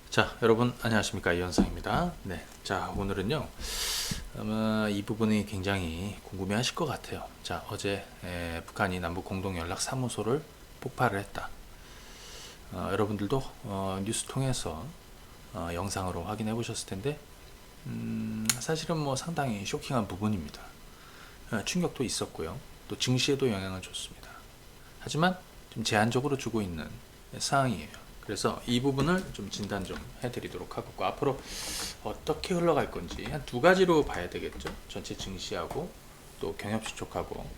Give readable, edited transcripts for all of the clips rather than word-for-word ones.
자, 여러분 안녕하십니까, 이현상입니다. 네, 자 오늘은요 아마 이 부분이 굉장히 궁금해하실 것 같아요. 자, 어제 북한이 남북 공동 연락 사무소를 폭발을 했다. 여러분들도 뉴스 통해서 영상으로 확인해 보셨을 텐데 사실은 뭐 상당히 쇼킹한 부분입니다. 충격도 있었고요, 또 증시에도 영향을 줬습니다. 하지만 좀 제한적으로 주고 있는 상황이에요. 그래서 이 부분을 좀 진단 좀 해드리도록 하고, 앞으로 어떻게 흘러갈 건지 한 두 가지로 봐야 되겠죠. 전체 증시하고 또 경협시 쪽하고.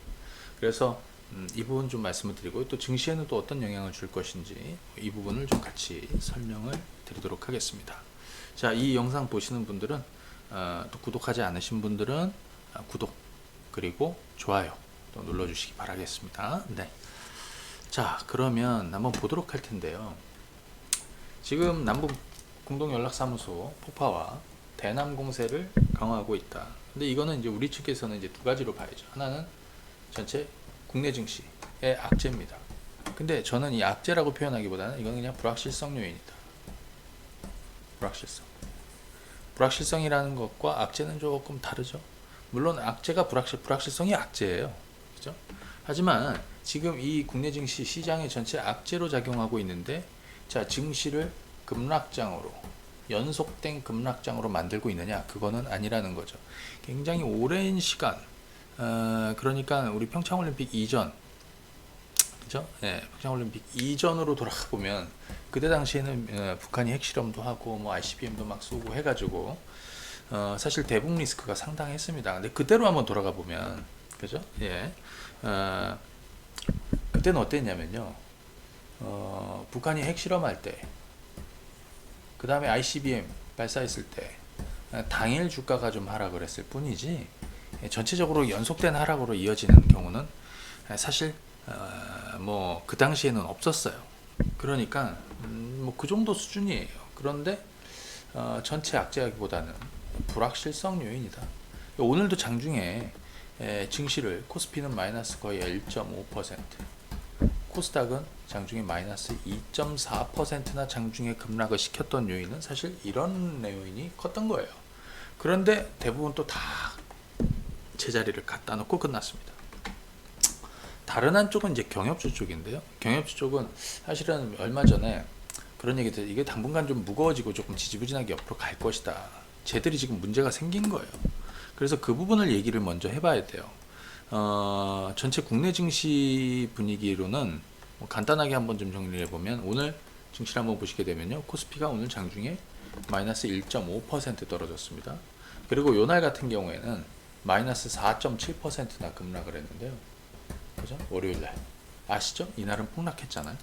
그래서 이 부분 좀 말씀을 드리고, 또 증시에는 또 어떤 영향을 줄 것인지 이 부분을 좀 같이 설명을 드리도록 하겠습니다. 자, 이 영상 보시는 분들은 또 구독하지 않으신 분들은 구독 그리고 좋아요 또 눌러주시기 바라겠습니다. 네. 자, 그러면 한번 보도록 할 텐데요. 지금 남북 공동연락사무소 폭파와 대남 공세를 강화하고 있다. 근데 이거는 이제 우리 측에서는 이제 두 가지로 봐야죠. 하나는 전체 국내 증시의 악재입니다. 근데 저는 이 악재라고 표현하기보다는 이건 그냥 불확실성 요인이다. 불확실성. 불확실성이라는 것과 악재는 조금 다르죠. 물론 악재가 불확실성이 악재예요. 그죠? 하지만 지금 이 국내 증시 시장의 전체 악재로 작용하고 있는데, 자, 증시를 급락장으로, 연속된 급락장으로 만들고 있느냐? 그거는 아니라는 거죠. 굉장히 오랜 시간, 그러니까 우리 평창올림픽 이전, 그죠? 예, 평창올림픽 이전으로 돌아가 보면 그때 당시에는 북한이 핵실험도 하고 뭐 ICBM도 막 쏘고 해가지고 사실 대북 리스크가 상당했습니다. 근데 그때로 한번 돌아가 보면, 그죠? 예, 그때는 어땠냐면요. 북한이 핵실험할 때, 그 다음에 ICBM 발사했을 때 당일 주가가 좀 하락을 했을 뿐이지, 전체적으로 연속된 하락으로 이어지는 경우는 사실 뭐 그 당시에는 없었어요. 그러니까 뭐 그 정도 수준이에요. 그런데 전체 악재하기보다는 불확실성 요인이다. 오늘도 장중에 증시를, 코스피는 마이너스 거의 1.5%, 코스닥은 장중에 마이너스 2.4%나 장중에 급락을 시켰던 요인은 사실 이런 요인이 컸던 거예요. 그런데 대부분 또 다 제자리를 갖다 놓고 끝났습니다. 다른 한쪽은 이제 경협주 쪽인데요. 경협주 쪽은 사실은 얼마 전에 그런 얘기들, 이게 당분간 좀 무거워지고 조금 지지부진하게 옆으로 갈 것이다. 쟤들이 지금 문제가 생긴 거예요. 그래서 그 부분을 얘기를 먼저 해봐야 돼요. 전체 국내 증시 분위기로는 뭐 간단하게 한번 좀 정리를 해보면, 오늘 증시를 한번 보시게 되면요, 코스피가 오늘 장중에 마이너스 1.5% 떨어졌습니다. 그리고 요날 같은 경우에는 마이너스 4.7%나 급락을 했는데요. 그죠? 월요일날 아시죠? 이날은 폭락했잖아요.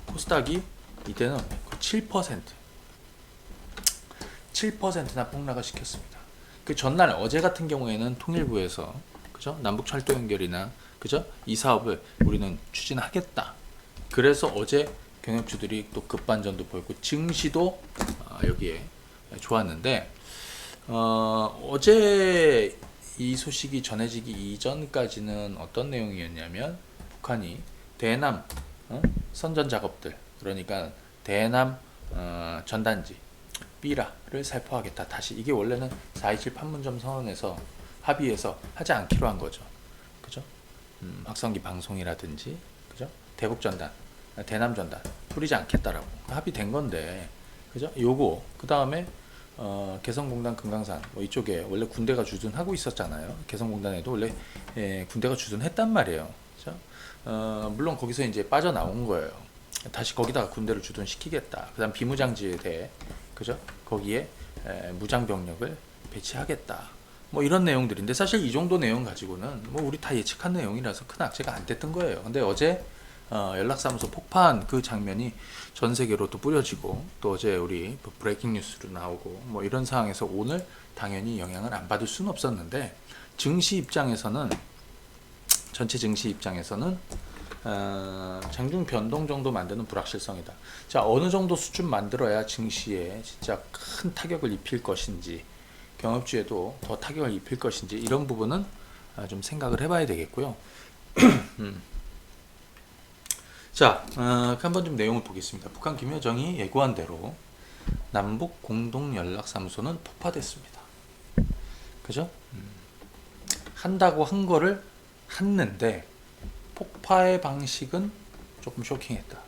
코스닥이 이때는 7%나 폭락을 시켰습니다. 그 전날 어제 같은 경우에는 통일부에서, 그죠? 남북 철도 연결이나, 그죠? 이 사업을 우리는 추진하겠다. 그래서 어제 경협주들이 또 급반전도 보였고 증시도 여기에 좋았는데, 어제 이 소식이 전해지기 이전까지는 어떤 내용이었냐면, 북한이 대남 선전 작업들, 그러니까 대남 전단지 삐라를 살포하겠다. 다시, 이게 원래는 4.27 판문점 선언에서 합의해서 하지 않기로 한 거죠. 그죠? 확성기 방송이라든지, 그죠? 대북 전단, 대남 전단 뿌리지 않겠다라고 합의된 건데, 그죠? 요거 그 다음에 개성공단 금강산 뭐 이쪽에 원래 군대가 주둔하고 있었잖아요. 개성공단에도 원래 군대가 주둔했단 말이에요. 그죠? 물론 거기서 이제 빠져나온 거예요. 다시 거기다가 군대를 주둔시키겠다. 그다음 비무장지에 대해, 그죠? 거기에 무장 병력을 배치하겠다. 뭐 이런 내용들인데, 사실 이 정도 내용 가지고는 뭐 우리 다 예측한 내용이라서 큰 악재가 안 됐던 거예요. 근데 어제 연락사무소 폭파한 그 장면이 전 세계로 또 뿌려지고, 또 어제 우리 브레이킹 뉴스로 나오고 뭐 이런 상황에서 오늘 당연히 영향을 안 받을 수는 없었는데, 증시 입장에서는, 전체 증시 입장에서는 장중 변동 정도 만드는 불확실성이다. 자, 어느 정도 수준 만들어야 증시에 진짜 큰 타격을 입힐 것인지, 경업주에도 더 타격을 입힐 것인지, 이런 부분은 좀 생각을 해봐야 되겠고요. 자, 한번 좀 내용을 보겠습니다. 북한 김여정이 예고한 대로 남북 공동연락사무소는 폭파됐습니다. 그죠? 한다고 한 거를 했는데 폭파의 방식은 조금 쇼킹했다.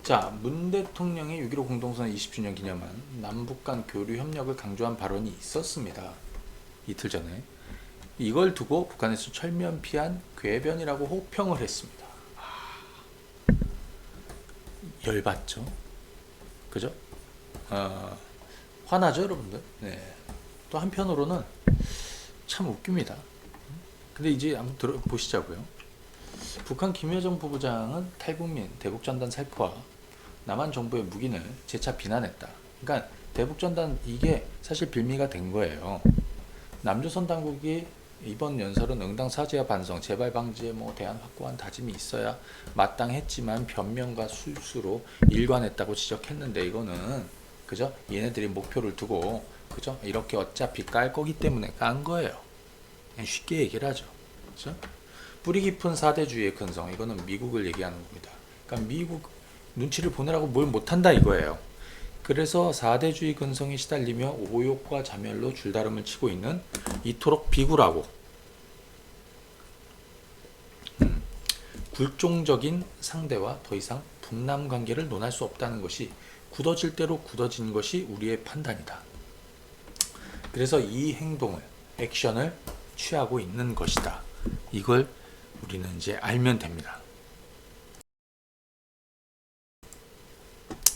자, 문 대통령이 6.15 공동선언 20주년 기념한 남북 간 교류 협력을 강조한 발언이 있었습니다. 이틀 전에. 이걸 두고 북한에서 철면피한 궤변이라고 호평을 했습니다. 열받죠? 그죠? 화나죠, 여러분들? 네. 또 한편으로는 참 웃깁니다. 근데 이제 한번 들어보시자고요. 북한 김여정 부부장은 탈북민 대북전단 살포와 남한 정부의 무기를 재차 비난했다. 그러니까 대북전단 이게 사실 빌미가 된 거예요. 남조선 당국이 이번 연설은 응당 사죄와 반성, 재발 방지에 대안 확고한 다짐이 있어야 마땅했지만 변명과 술수로 일관했다고 지적했는데 이거는 그죠? 얘네들이 목표를 두고 그죠? 이렇게 어차피 깔 거기 때문에 깐 거예요. 그냥 쉽게 얘기를 하죠. 그죠? 뿌리 깊은 사대주의의 근성, 이거는 미국을 얘기하는 겁니다. 그러니까 미국 눈치를 보느라고 뭘 못한다 이거예요. 그래서 4대주의 근성이 시달리며 오욕과 자멸로 줄다름을 치고 있는 이토록 비굴하고 굴종적인 상대와 더 이상 북남 관계를 논할 수 없다는 것이 굳어질 대로 굳어진 것이 우리의 판단이다. 그래서 이 행동을, 액션을 취하고 있는 것이다. 이걸 우리는 이제 알면 됩니다.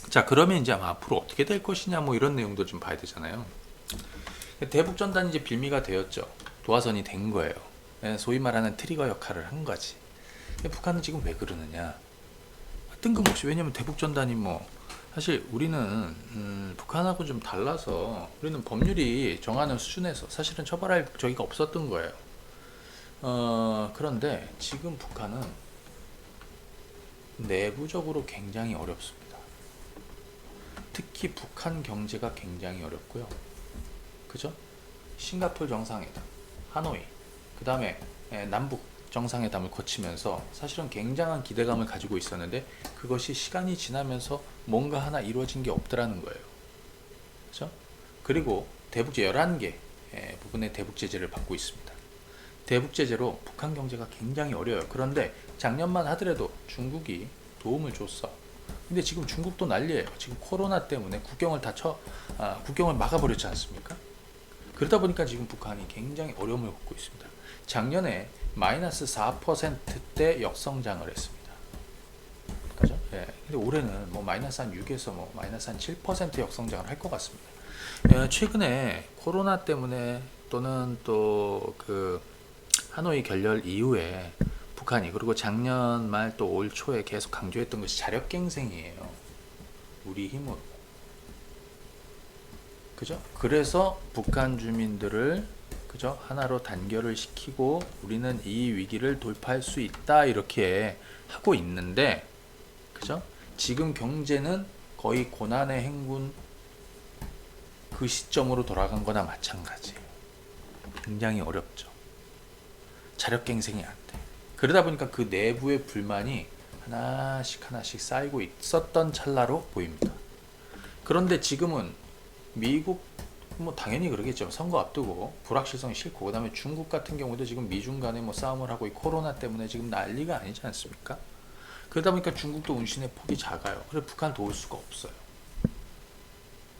자, 그러면 이제 앞으로 어떻게 될 것이냐 이런 내용도 좀 봐야 되잖아요. 대북전단이 이제 빌미가 되었죠. 도화선이 된 거예요. 소위 말하는 트리거 역할을 한 거지. 북한은 지금 왜 그러느냐? 뜬금없이. 왜냐면 대북전단이 사실 우리는 북한하고 좀 달라서 우리는 법률이 정하는 수준에서 사실은 처벌할 저기가 없었던 거예요. 그런데 지금 북한은 내부적으로 굉장히 어렵습니다. 특히 북한 경제가 굉장히 어렵고요. 그죠? 싱가포르 정상회담, 하노이, 그 다음에 남북 정상회담을 거치면서 사실은 굉장한 기대감을 가지고 있었는데 그것이 시간이 지나면서 뭔가 하나 이루어진 게 없더라는 거예요. 그죠? 그리고 대북제 11개 부분의 대북제재를 받고 있습니다. 대북제재로 북한 경제가 굉장히 어려워요. 그런데 작년만 하더라도 중국이 도움을 줬어. 근데 지금 중국도 난리예요. 지금 코로나 때문에 국경을 막아버렸지 않습니까? 그러다 보니까 지금 북한이 굉장히 어려움을 겪고 있습니다. 작년에 마이너스 4%대 역성장을 했습니다. 그죠? 예. 근데 올해는 마이너스 한 6에서 마이너스 한 7% 역성장을 할 것 같습니다. 최근에 코로나 때문에 또는 또 그 하노이 결렬 이후에 북한이 그리고 작년 말 또 올 초에 계속 강조했던 것이 자력갱생이에요. 우리 힘으로. 그죠? 그래서 북한 주민들을 그죠? 하나로 단결을 시키고 우리는 이 위기를 돌파할 수 있다 이렇게 하고 있는데 그죠? 지금 경제는 거의 고난의 행군 그 시점으로 돌아간 거나 마찬가지예요. 굉장히 어렵죠. 자력갱생이 안 돼. 그러다 보니까 그 내부의 불만이 하나씩 쌓이고 있었던 찰나로 보입니다. 그런데 지금은 미국 당연히 그러겠죠. 선거 앞두고 불확실성이 싫고 그다음에 중국 같은 경우도 지금 미중 간에 싸움을 하고 코로나 때문에 지금 난리가 아니지 않습니까? 그러다 보니까 중국도 운신의 폭이 작아요. 그래서 북한을 도울 수가 없어요.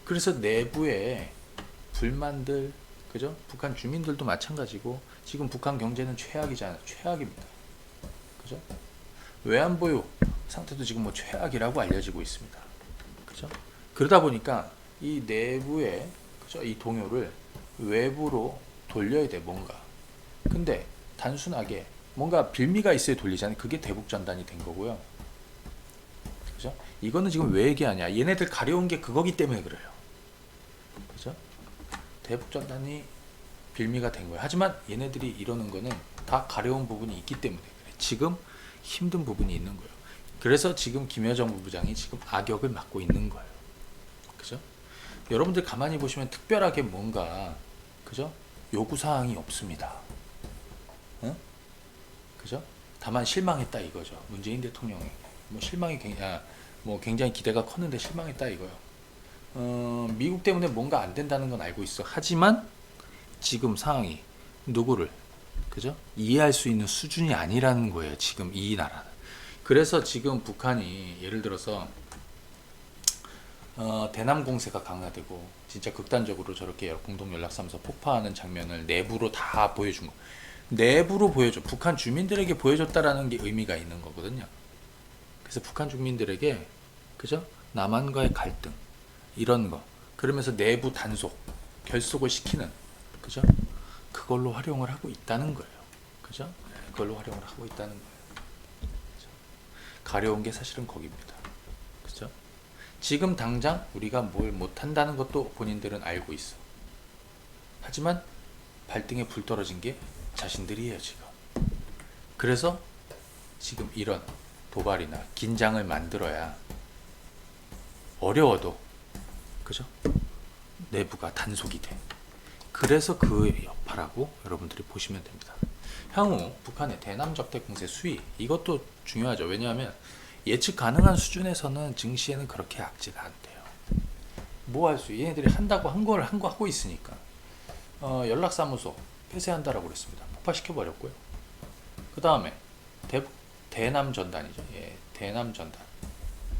그래서 내부에 불만들 그죠? 북한 주민들도 마찬가지고 지금 북한 경제는 최악이잖아요. 최악입니다. 그죠? 외환보유 상태도 지금 최악이라고 알려지고 있습니다. 그죠? 그러다 보니까 이 내부의 그죠? 이 동요를 외부로 돌려야 돼 뭔가. 근데 단순하게 뭔가 빌미가 있어야 돌리잖아요. 그게 대북전단이 된 거고요. 그죠? 이거는 지금 왜 얘기하냐? 얘네들 가려운 게 그거기 때문에 그래요. 그죠? 대북전단이 빌미가 된 거예요. 하지만 얘네들이 이러는 거는 다 가려운 부분이 있기 때문에 그래. 지금 힘든 부분이 있는 거예요. 그래서 지금 김여정 부부장이 지금 악역을 맡고 있는 거예요. 그죠? 여러분들 가만히 보시면 특별하게 뭔가 그죠? 요구사항이 없습니다. 응? 그죠? 다만 실망했다 이거죠. 문재인 대통령이 굉장히 기대가 컸는데 실망했다 이거요. 미국 때문에 뭔가 안 된다는 건 알고 있어. 하지만 지금 상황이 누구를 그죠? 이해할 수 있는 수준이 아니라는 거예요. 지금 이 나라는. 그래서 지금 북한이 예를 들어서 대남 공세가 강화되고 진짜 극단적으로 저렇게 공동 연락사무소 폭파하는 장면을 내부로 다 보여준 거. 내부로 보여줘. 북한 주민들에게 보여줬다라는 게 의미가 있는 거거든요. 그래서 북한 주민들에게 그죠? 남한과의 갈등 이런 거. 그러면서 내부 단속, 결속을 시키는 그죠? 그걸로 활용을 하고 있다는 거예요. 그죠? 그걸로 활용을 하고 있다는 거예요. 그죠? 가려운 게 사실은 거기입니다. 그죠? 지금 당장 우리가 뭘 못한다는 것도 본인들은 알고 있어. 하지만 발등에 불 떨어진 게 자신들이에요, 지금. 그래서 지금 이런 도발이나 긴장을 만들어야 어려워도 그죠? 내부가 단속이 돼. 그래서 그 여파라고 여러분들이 보시면 됩니다. 향후 북한의 대남 적대 공세 수위 이것도 중요하죠. 왜냐하면 예측 가능한 수준에서는 증시에는 그렇게 악재가 안 돼요. 뭐 할 수? 얘네들이 한다고 한 걸 한 거 하고 있으니까 연락사무소 폐쇄한다라고 그랬습니다. 폭파시켜 버렸고요. 그 다음에 대남 전단이죠. 예, 대남 전단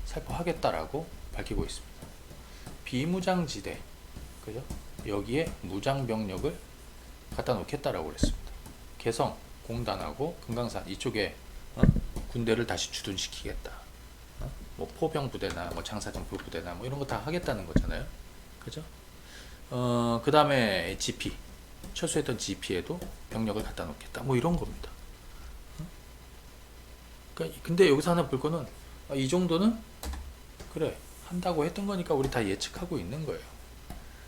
살포하겠다라고 밝히고 있습니다. 비무장지대 그죠? 여기에 무장 병력을 갖다 놓겠다라고 그랬습니다. 개성, 공단하고 금강산 이쪽에 군대를 다시 주둔시키겠다. 뭐 포병 부대나 뭐 장사정부 부대나 뭐 이런 거 다 하겠다는 거잖아요. 그죠? 그 다음에 GP 철수했던 GP에도 병력을 갖다 놓겠다. 뭐 이런 겁니다. 그러니까 근데 여기서 하나 볼 거는 이 정도는 그래 한다고 했던 거니까 우리 다 예측하고 있는 거예요.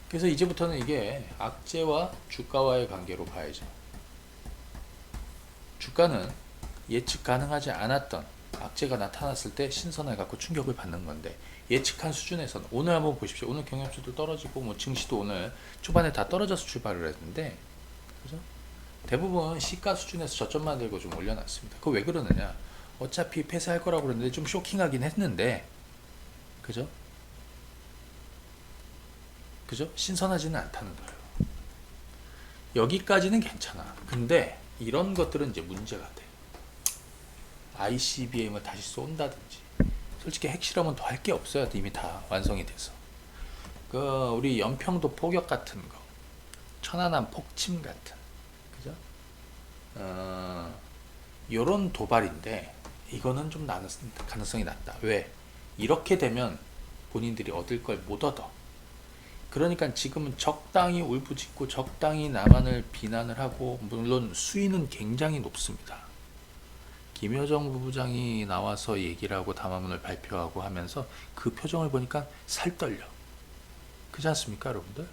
그래서 이제부터는 이게 악재와 주가와의 관계로 봐야죠. 주가는 예측 가능하지 않았던 악재가 나타났을 때 신선해 갖고 충격을 받는 건데 예측한 수준에서는 오늘 한번 보십시오. 오늘 경협수도 떨어지고 뭐 증시도 오늘 초반에 다 떨어져서 출발을 했는데 그죠? 대부분 시가 수준에서 저점 만들고 좀 올려놨습니다. 그거 왜 그러느냐? 어차피 폐쇄할 거라고 그랬는데 좀 쇼킹하긴 했는데 그죠? 그죠? 신선하지는 않다는 거예요. 여기까지는 괜찮아. 근데 이런 것들은 이제 문제가 돼. ICBM을 다시 쏜다든지. 솔직히 핵실험은 더 할 게 없어요. 이미 다 완성이 돼서. 우리 연평도 포격 같은 거, 천안함 폭침 같은, 그죠? 요런 도발인데 이거는 좀 가능성이 낮다. 왜? 이렇게 되면 본인들이 얻을 걸 못 얻어. 그러니까 지금은 적당히 울부짖고 적당히 남한을 비난을 하고 물론 수위는 굉장히 높습니다. 김여정 부부장이 나와서 얘기를 하고 담화문을 발표하고 하면서 그 표정을 보니까 살 떨려. 그렇지 않습니까, 여러분들?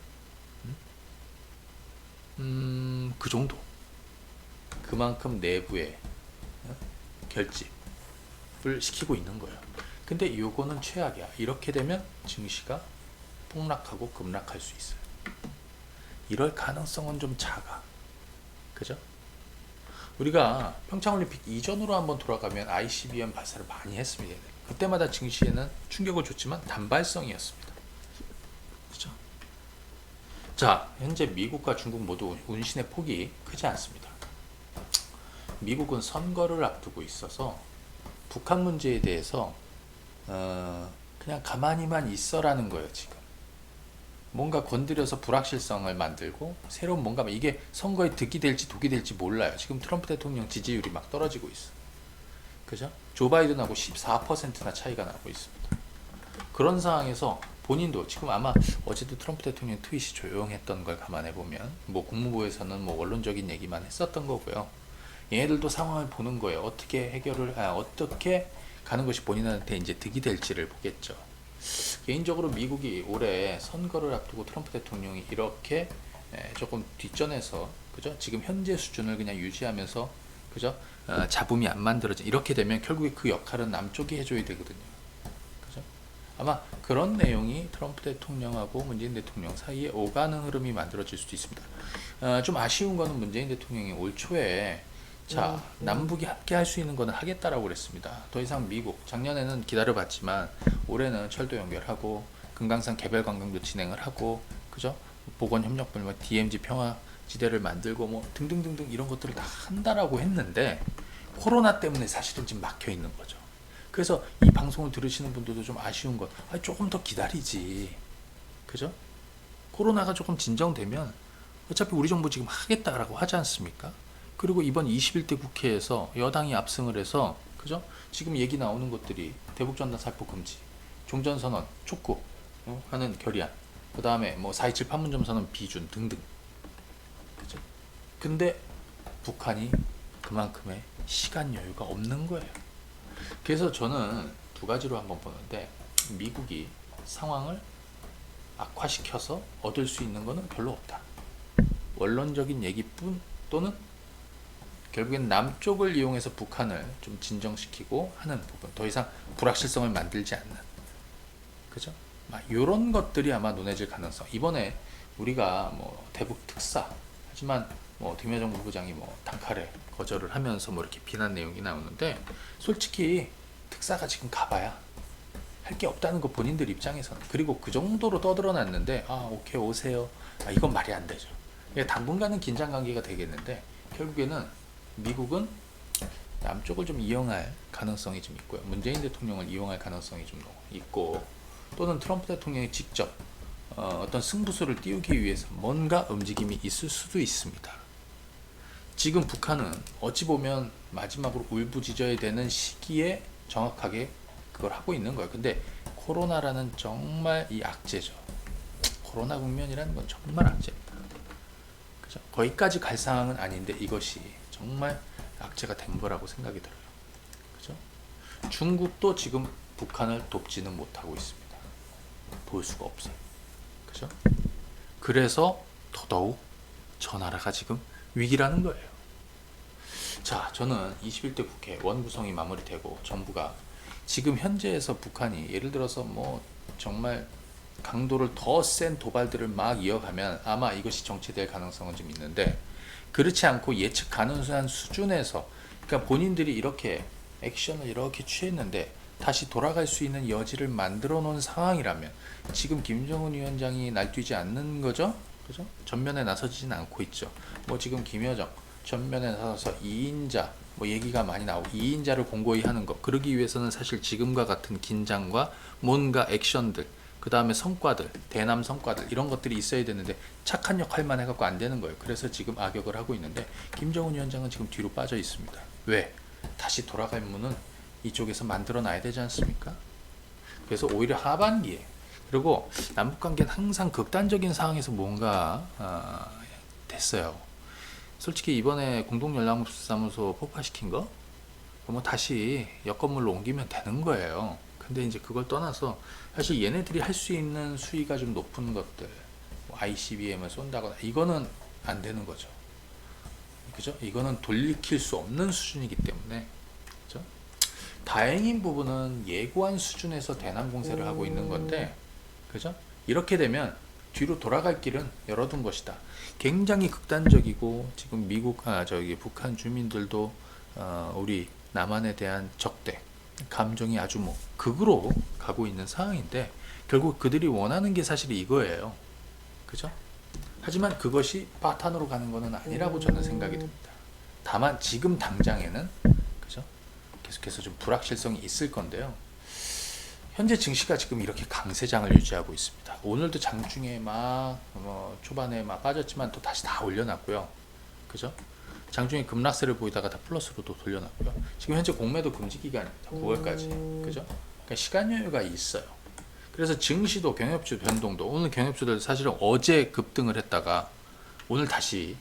그 정도. 그만큼 내부에 결집을 시키고 있는 거예요. 근데 요거는 최악이야. 이렇게 되면 증시가 폭락하고 급락할 수 있어요. 이럴 가능성은 좀 작아. 그죠? 우리가 평창올림픽 이전으로 한번 돌아가면 ICBM 발사를 많이 했습니다. 그때마다 증시에는 충격을 줬지만 단발성이었습니다. 그죠? 자, 현재 미국과 중국 모두 운신의 폭이 크지 않습니다. 미국은 선거를 앞두고 있어서 북한 문제에 대해서 그냥 가만히만 있어라는 거예요, 지금. 뭔가 건드려서 불확실성을 만들고 새로운 뭔가 이게 선거에 득이 될지 독이 될지 몰라요. 지금 트럼프 대통령 지지율이 막 떨어지고 있어. 그죠? 조 바이든하고 14%나 차이가 나고 있습니다. 그런 상황에서 본인도 지금 아마 어제도 트럼프 대통령 트윗이 조용했던 걸 감안해 보면 뭐 국무부에서는 뭐 원론적인 얘기만 했었던 거고요. 얘네들도 상황을 보는 거예요. 어떻게 어떻게 가는 것이 본인한테 이제 득이 될지를 보겠죠. 개인적으로 미국이 올해 선거를 앞두고 트럼프 대통령이 이렇게 조금 뒷전에서 그죠? 지금 현재 수준을 그냥 유지하면서 그죠? 잡음이 안 만들어져. 이렇게 되면 결국에 그 역할은 남쪽이 해줘야 되거든요. 그죠? 아마 그런 내용이 트럼프 대통령하고 문재인 대통령 사이에 오가는 흐름이 만들어질 수도 있습니다. 좀 아쉬운 거는 문재인 대통령이 올 초에 남북이 함께 할 수 있는 거는 하겠다라고 그랬습니다. 더 이상 미국 작년에는 기다려봤지만 올해는 철도 연결하고 금강산 개별 관광도 진행을 하고, 그죠? 보건협력부, 뭐 DMZ 평화지대를 만들고 뭐 등등등등 이런 것들을 다 한다라고 했는데 코로나 때문에 사실은 지금 막혀 있는 거죠. 그래서 이 방송을 들으시는 분들도 좀 아쉬운 것, 조금 더 기다리지, 그죠? 코로나가 조금 진정되면 어차피 우리 정부 지금 하겠다라고 하지 않습니까? 그리고 이번 21대 국회에서 여당이 압승을 해서, 그죠? 지금 얘기 나오는 것들이 대북전단 살포 금지, 종전선언, 촉구 하는 결의안, 그 다음에 뭐 4.27 판문점 선언 비준 등등, 그죠? 근데 북한이 그만큼의 시간 여유가 없는 거예요. 그래서 저는 두 가지로 한번 보는데, 미국이 상황을 악화시켜서 얻을 수 있는 거는 별로 없다. 원론적인 얘기뿐, 또는 결국엔 남쪽을 이용해서 북한을 좀 진정시키고 하는 부분, 더 이상 불확실성을 만들지 않는, 그죠? 이런 것들이 아마 논해질 가능성. 이번에 우리가 뭐 대북 특사, 하지만 뭐 김여정 부부장이 뭐 단칼에 거절을 하면서 뭐 이렇게 비난 내용이 나오는데, 솔직히 특사가 지금 가봐야 할 게 없다는 거, 본인들 입장에서는. 그리고 그 정도로 떠들어놨는데 오케이 오세요, 이건 말이 안 되죠. 당분간은 긴장 관계가 되겠는데 결국에는 미국은 남쪽을 좀 이용할 가능성이 좀 있고요. 문재인 대통령을 이용할 가능성이 좀 있고, 또는 트럼프 대통령이 직접 어떤 승부수를 띄우기 위해서 뭔가 움직임이 있을 수도 있습니다. 지금 북한은 어찌 보면 마지막으로 울부짖어야 되는 시기에 정확하게 그걸 하고 있는 거예요. 근데 코로나라는 정말 이 악재죠. 코로나 국면이라는 건 정말 악재입니다. 그죠? 거기까지 갈 상황은 아닌데 이것이 정말 악재가 된 거라고 생각이 들어요. 그죠? 중국도 지금 북한을 돕지는 못하고 있습니다. 볼 수가 없어요. 그죠? 그래서 더더욱 저 나라가 지금 위기라는 거예요. 자, 저는 21대 국회 원구성이 마무리되고 정부가 지금 현재에서 북한이 예를 들어서 뭐 정말 강도를 더 센 도발들을 막 이어가면 아마 이것이 정체될 가능성은 좀 있는데, 그렇지 않고 예측 가능한 수준에서, 그러니까 본인들이 이렇게 액션을 이렇게 취했는데 다시 돌아갈 수 있는 여지를 만들어 놓은 상황이라면, 지금 김정은 위원장이 날뛰지 않는 거죠? 그죠? 전면에 나서지는 않고 있죠. 뭐 지금 김여정 전면에 나서서 2인자 뭐 얘기가 많이 나오고 2인자를 공고히 하는 거, 그러기 위해서는 사실 지금과 같은 긴장과 뭔가 액션들, 그 다음에 성과들, 대남 성과들, 이런 것들이 있어야 되는데 착한 역할만 해갖고 안 되는 거예요. 그래서 지금 악역을 하고 있는데 김정은 위원장은 지금 뒤로 빠져 있습니다. 왜? 다시 돌아갈 문은 이쪽에서 만들어 놔야 되지 않습니까? 그래서 오히려 하반기에, 그리고 남북관계는 항상 극단적인 상황에서 뭔가 됐어요. 솔직히 이번에 공동연락사무소 폭파시킨 거, 뭐 다시 여건물로 옮기면 되는 거예요. 근데 이제 그걸 떠나서 사실 얘네들이 할 수 있는 수위가 좀 높은 것들, 뭐 ICBM을 쏜다거나, 이거는 안 되는 거죠. 그죠? 이거는 돌이킬 수 없는 수준이기 때문에, 그죠? 다행인 부분은 예고한 수준에서 대남 공세를 하고 있는 건데, 그죠? 이렇게 되면 뒤로 돌아갈 길은 열어둔 것이다. 굉장히 극단적이고, 지금 북한 주민들도 우리 남한에 대한 적대 감정이 아주 뭐 극으로 가고 있는 상황인데, 결국 그들이 원하는 게 사실 이거예요. 그죠? 하지만 그것이 파탄으로 가는 것은 아니라고 저는 생각이 듭니다. 다만 지금 당장에는, 그죠? 계속해서 좀 불확실성이 있을 건데요. 현재 증시가 지금 이렇게 강세장을 유지하고 있습니다. 오늘도 장중에 초반에 빠졌지만 또 다시 다 올려놨고요. 그죠? 장중에 급락세를 보이다가 다 플러스로 또 돌려놨고요. 지금 현재 공매도 금지 기간입니다. 9월까지. 그죠? 그러니까 시간 여유가 있어요. 그래서 증시도 경협주 변동도, 오늘 경협주들 사실은 어제 급등을 했다가 오늘 다시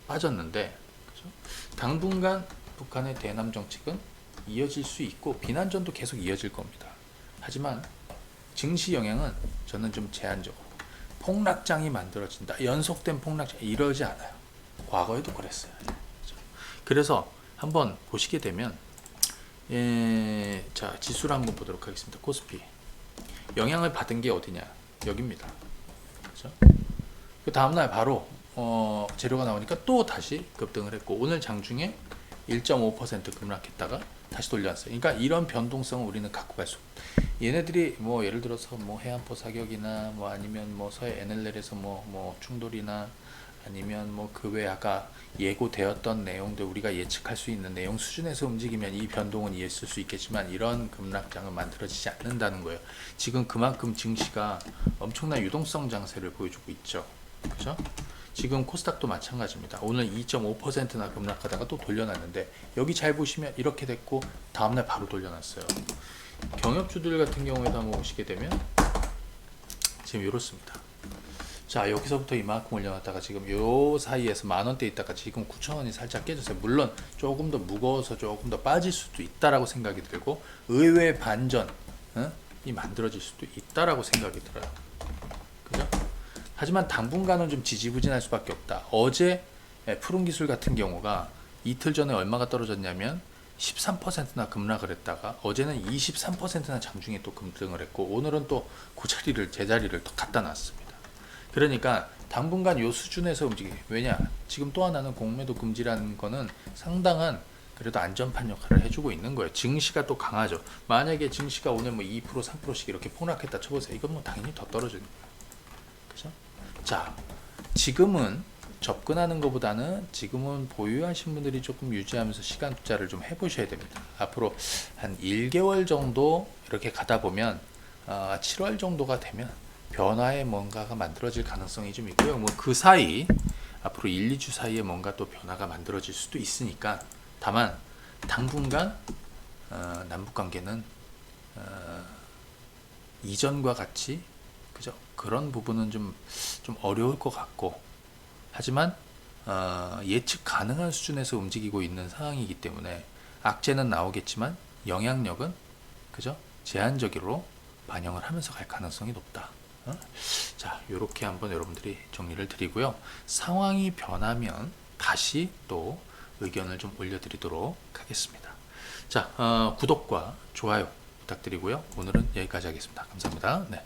빠졌는데, 그죠? 당분간 북한의 대남 정책은 이어질 수 있고 비난전도 계속 이어질 겁니다. 하지만 증시 영향은 저는 좀 제한적으로, 폭락장이 만들어진다, 연속된 폭락장, 이러지 않아요. 과거에도 그랬어요. 그래서 한번 보시게 되면, 자, 지수를 한번 보도록 하겠습니다. 코스피 영향을 받은 게 어디냐, 여기입니다. 그렇죠? 그 다음날 바로 재료가 나오니까 또 다시 급등을 했고, 오늘 장중에 1.5% 급락했다가 다시 돌려놨어요. 그러니까 이런 변동성을 우리는 갖고 갈 수 없다. 얘네들이 뭐 예를 들어서 뭐 해안포 사격이나 뭐 아니면 뭐 서해 NLL에서 뭐 충돌이나 아니면 뭐 그 외 아까 예고되었던 내용들 우리가 예측할 수 있는 내용 수준에서 움직이면 이 변동은 있을 수 있겠지만 이런 급락장은 만들어지지 않는다는 거예요. 지금 그만큼 증시가 엄청난 유동성 장세를 보여주고 있죠. 그죠? 지금 코스닥도 마찬가지입니다. 오늘 2.5%나 급락하다가 또 돌려놨는데 여기 잘 보시면 이렇게 됐고 다음날 바로 돌려놨어요. 경협주들 같은 경우에도 한번 보시게 되면 지금 이렇습니다. 자, 여기서부터 이만큼 올려놨다가 지금 요 사이에서 만원대 있다가 지금 9천원이 살짝 깨졌어요. 물론 조금 더 무거워서 조금 더 빠질 수도 있다라고 생각이 들고 의외의 반전이 만들어질 수도 있다라고 생각이 들어요. 그죠? 하지만 당분간은 좀 지지부진할 수밖에 없다. 어제 푸른기술 같은 경우가 이틀 전에 얼마가 떨어졌냐면 13%나 급락을 했다가 어제는 23%나 장중에 또 급등을 했고 오늘은 또 그 자리를 제자리를 더 갖다 놨습니다. 그러니까 당분간 요 수준에서 움직이. 왜냐? 지금 또 하나는 공매도 금지라는 거는 상당한 그래도 안전판 역할을 해주고 있는 거예요. 증시가 또 강하죠. 만약에 증시가 오늘 뭐 2%, 3%씩 이렇게 폭락했다 쳐보세요. 이건 뭐 당연히 더 떨어지는 거예요. 그죠? 자, 지금은 접근하는 것보다는 지금은 보유하신 분들이 조금 유지하면서 시간 투자를 좀 해보셔야 됩니다. 앞으로 한 1개월 정도 이렇게 가다 보면 7월 정도가 되면 변화의 뭔가가 만들어질 가능성이 좀 있고요. 뭐 그 사이 앞으로 1, 2주 사이에 뭔가 또 변화가 만들어질 수도 있으니까 다만 당분간 남북 관계는 이전과 같이 그죠? 그런 부분은 좀 어려울 것 같고 하지만 예측 가능한 수준에서 움직이고 있는 상황이기 때문에 악재는 나오겠지만 영향력은 그죠? 제한적으로 반영을 하면서 갈 가능성이 높다. 자, 요렇게 한번 여러분들이 정리를 드리고요. 상황이 변하면 다시 또 의견을 좀 올려드리도록 하겠습니다. 자, 구독과 좋아요 부탁드리고요. 오늘은 여기까지 하겠습니다. 감사합니다. 네.